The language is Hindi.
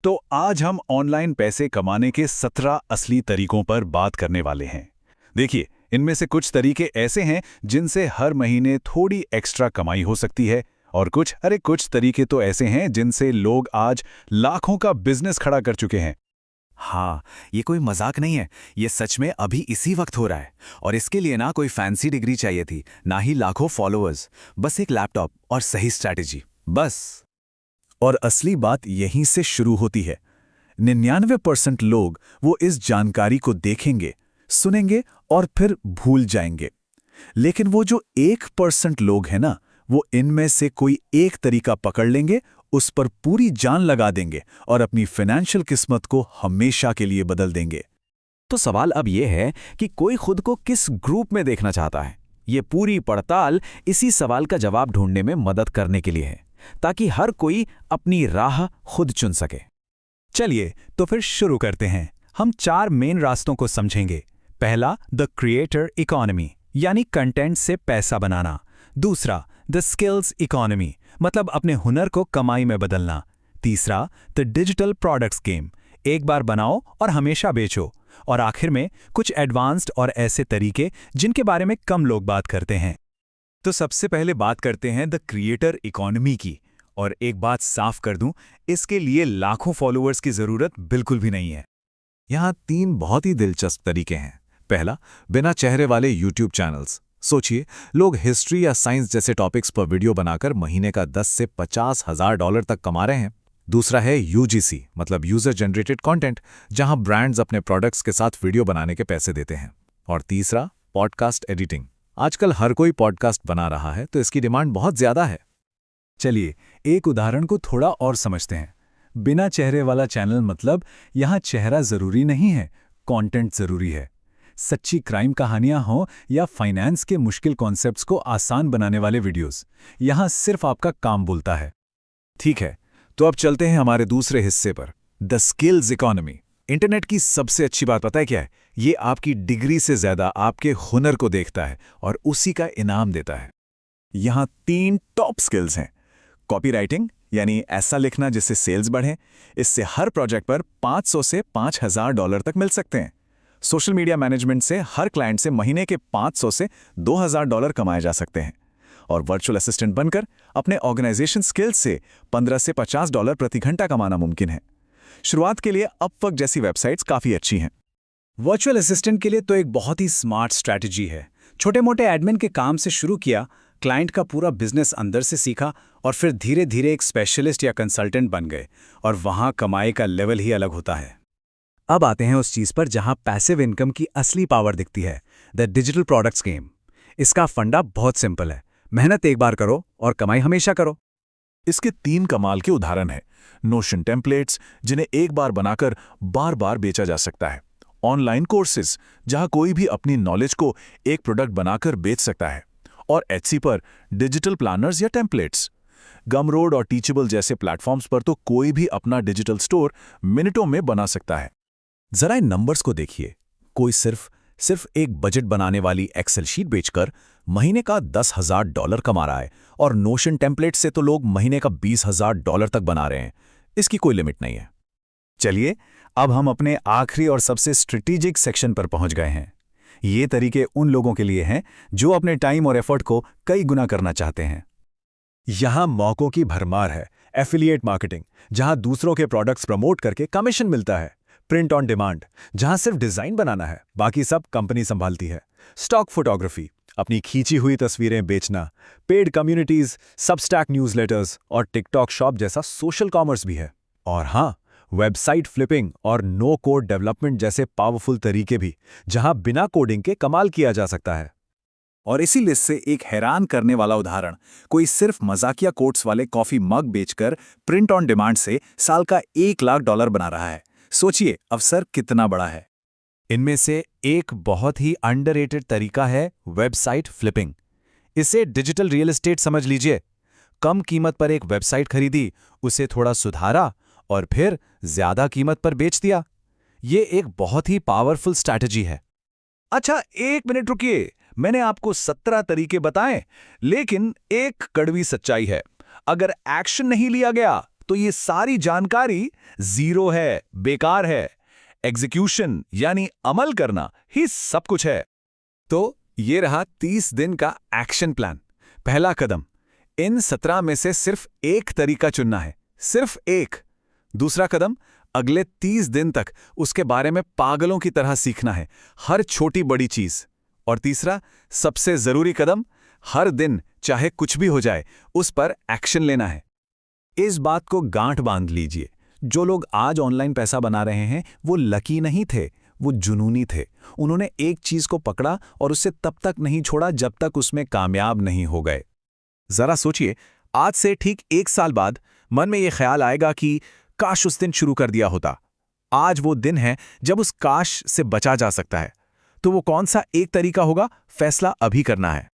तो आज हम ऑनलाइन पैसे कमाने के 17 असली तरीकों पर बात करने वाले हैं। देखिए, इनमें से कुछ तरीके ऐसे हैं जिनसे हर महीने थोड़ी एक्स्ट्रा कमाई हो सकती है, और कुछ तरीके तो ऐसे हैं जिनसे लोग आज लाखों का बिजनेस खड़ा कर चुके हैं। हाँ, ये कोई मजाक नहीं है। ये सच में अभी इसी वक्त हो रहा है। और इसके लिए ना कोई फैंसी डिग्री चाहिए थी, ना ही लाखों फॉलोअर्स। बस एक लैपटॉप और सही स्ट्रैटेजी, बस। और असली बात यहीं से शुरू होती है। 99% लोग वो इस जानकारी को देखेंगे, सुनेंगे और फिर भूल जाएंगे। लेकिन वो जो 1% लोग हैं ना, वो इनमें से कोई एक तरीका पकड़ लेंगे, उस पर पूरी जान लगा देंगे और अपनी फाइनेंशियल किस्मत को हमेशा के लिए बदल देंगे। तो सवाल अब ये है कि कोई खुद को किस ग्रुप में देखना चाहता है। ये पूरी पड़ताल इसी सवाल का जवाब ढूंढने में मदद करने के लिए है, ताकि हर कोई अपनी राह खुद चुन सके। चलिए तो फिर शुरू करते हैं। हम 4 मेन रास्तों को समझेंगे। पहला, द क्रिएटर इकोनॉमी, यानी कंटेंट से पैसा बनाना। दूसरा, द स्किल्स इकोनॉमी, मतलब अपने हुनर को कमाई में बदलना। तीसरा, द डिजिटल प्रोडक्ट्स गेम, एक बार बनाओ और हमेशा बेचो। और आखिर में कुछ एडवांस्ड और ऐसे तरीके जिनके बारे में कम लोग बात करते हैं। तो सबसे पहले बात करते हैं द क्रिएटर इकोनॉमी की। और एक बात साफ कर दूं, इसके लिए लाखों फॉलोअर्स की जरूरत बिल्कुल भी नहीं है। यहाँ 3 बहुत ही दिलचस्प तरीके हैं। पहला, बिना चेहरे वाले यूट्यूब चैनल्स। सोचिए, लोग हिस्ट्री या साइंस जैसे टॉपिक्स पर वीडियो बनाकर महीने का 10 से 50 हजार डॉलर तक कमा रहे हैं। दूसरा है यूजीसी, मतलब यूजर जनरेटेड कंटेंट, जहां ब्रांड्स अपने प्रोडक्ट्स के साथ वीडियो बनाने के पैसे देते हैं। और तीसरा, पॉडकास्ट एडिटिंग। आजकल हर कोई पॉडकास्ट बना रहा है, तो इसकी डिमांड बहुत ज्यादा है। चलिए एक उदाहरण को थोड़ा और समझते हैं। बिना चेहरे वाला चैनल मतलब यहाँ चेहरा जरूरी नहीं है, कंटेंट जरूरी है। सच्ची क्राइम कहानियां हों या फाइनेंस के मुश्किल कॉन्सेप्ट्स को आसान बनाने वाले वीडियोस, यहाँ सिर्फ आपका काम बोलता है। ठीक है, तो अब चलते हैं हमारे दूसरे हिस्से पर, द स्किल्स इकोनॉमी। इंटरनेट की सबसे अच्छी बात पता है क्या है? ये आपकी डिग्री से ज्यादा आपके हुनर को देखता है और उसी का इनाम देता है। यहाँ 3 टॉप स्किल्स हैं। कॉपीराइटिंग, यानी ऐसा लिखना जिससे सेल्स बढ़े। इससे हर प्रोजेक्ट पर 500 से 5000 डॉलर तक मिल सकते हैं। सोशल मीडिया मैनेजमेंट से हर क्लाइंट से महीने के 500 से 2000 डॉलर कमाए जा सकते हैं। और वर्चुअल असिस्टेंट बनकर अपने ऑर्गेनाइजेशन स्किल्स से 15 से 50 डॉलर प्रति घंटा कमाना मुमकिन है। शुरुआत के लिए अपवर्क जैसी वेबसाइट्स काफ़ी अच्छी हैं। वर्चुअल असिस्टेंट के लिए तो एक बहुत ही स्मार्ट स्ट्रैटेजी है। छोटे मोटे एडमिन के काम से शुरू किया, क्लाइंट का पूरा बिजनेस अंदर से सीखा और फिर धीरे धीरे एक स्पेशलिस्ट या कंसल्टेंट बन गए, और वहां कमाई का लेवल ही अलग होता है। अब आते हैं उस चीज पर जहां पैसिव इनकम की असली पावर दिखती है, द डिजिटल प्रोडक्ट्स गेम। इसका फंडा बहुत सिंपल है, मेहनत एक बार करो और कमाई हमेशा करो। इसके 3 कमाल के उदाहरण हैं। नोशन टेम्पलेट्स, जिन्हें एक बार बनाकर बार बार बेचा जा सकता है। ऑनलाइन कोर्सेज, जहां कोई भी अपनी नॉलेज को एक प्रोडक्ट बनाकर बेच सकता है। और एटसी पर डिजिटल प्लानर्स या टेम्पलेट्स। गमरोड और टीचेबल जैसे प्लेटफॉर्म्स पर तो कोई भी अपना डिजिटल स्टोर मिनटों में बना सकता है। जरा इन नंबर्स को देखिए। कोई सिर्फ एक बजट बनाने वाली एक्सेल शीट बेचकर महीने का 10,000 डॉलर कमा रहा है, और नोशन टेम्पलेट से तो लोग महीने का 20,000 डॉलर तक बना रहे हैं। इसकी कोई लिमिट नहीं है। चलिए अब हम अपने आखिरी और सबसे स्ट्रेटेजिक सेक्शन पर पहुंच गए हैं। ये तरीके उन लोगों के लिए हैं जो अपने टाइम और एफर्ट को कई गुना करना चाहते हैं। यहां मौकों की भरमार है। एफिलिएट मार्केटिंग, जहां दूसरों के प्रोडक्ट्स प्रमोट करके कमीशन मिलता है। प्रिंट ऑन डिमांड, जहां सिर्फ डिजाइन बनाना है, बाकी सब कंपनी संभालती है। स्टॉक फोटोग्राफी, अपनी खींची हुई तस्वीरें बेचना। पेड कम्युनिटीज, सबस्टैक न्यूज़लेटर्स और टिकटॉक शॉप जैसा सोशल कॉमर्स भी है। और हां, वेबसाइट फ्लिपिंग और नो कोड डेवलपमेंट जैसे पावरफुल तरीके भी, जहां बिना कोडिंग के कमाल किया जा सकता है। और इसी लिस्ट से एक हैरान करने वाला उदाहरण, कोई सिर्फ मजाकिया कोट्स वाले कॉफी मग बेचकर प्रिंट ऑन डिमांड से साल का 1 लाख डॉलर बना रहा है। सोचिए अवसर कितना बड़ा है। इनमें से एक बहुत ही अंडररेटेड तरीका है वेबसाइट फ्लिपिंग। इसे डिजिटल रियल एस्टेट समझ लीजिए। कम कीमत पर एक वेबसाइट खरीदी, उसे थोड़ा सुधारा और फिर ज्यादा कीमत पर बेच दिया। ये एक बहुत ही पावरफुल स्ट्रैटेजी है। अच्छा, 1 मिनट रुकिए। मैंने आपको 17 तरीके बताएं, लेकिन एक कड़वी सच्चाई है। अगर एक्शन नहीं लिया गया तो ये सारी जानकारी जीरो है, बेकार है। एग्जीक्यूशन यानी अमल करना ही सब कुछ है। तो ये रहा 30 दिन का एक्शन प्लान। पहला कदम, इन 17 में से सिर्फ एक तरीका चुनना है, सिर्फ एक। दूसरा कदम, अगले 30 दिन तक उसके बारे में पागलों की तरह सीखना है, हर छोटी बड़ी चीज। और तीसरा, सबसे जरूरी कदम, हर दिन चाहे कुछ भी हो जाए उस पर एक्शन लेना है। इस बात को गांठ बांध लीजिए, जो लोग आज ऑनलाइन पैसा बना रहे हैं वो लकी नहीं थे, वो जुनूनी थे। उन्होंने एक चीज को पकड़ा और उसे तब तक नहीं छोड़ा जब तक उसमें कामयाब नहीं हो गए। जरा सोचिए, आज से ठीक 1 साल बाद मन में यह ख्याल आएगा कि काश उस दिन शुरू कर दिया होता। आज वो दिन है जब उस काश से बचा जा सकता है। तो वो कौन सा एक तरीका होगा, फैसला अभी करना है।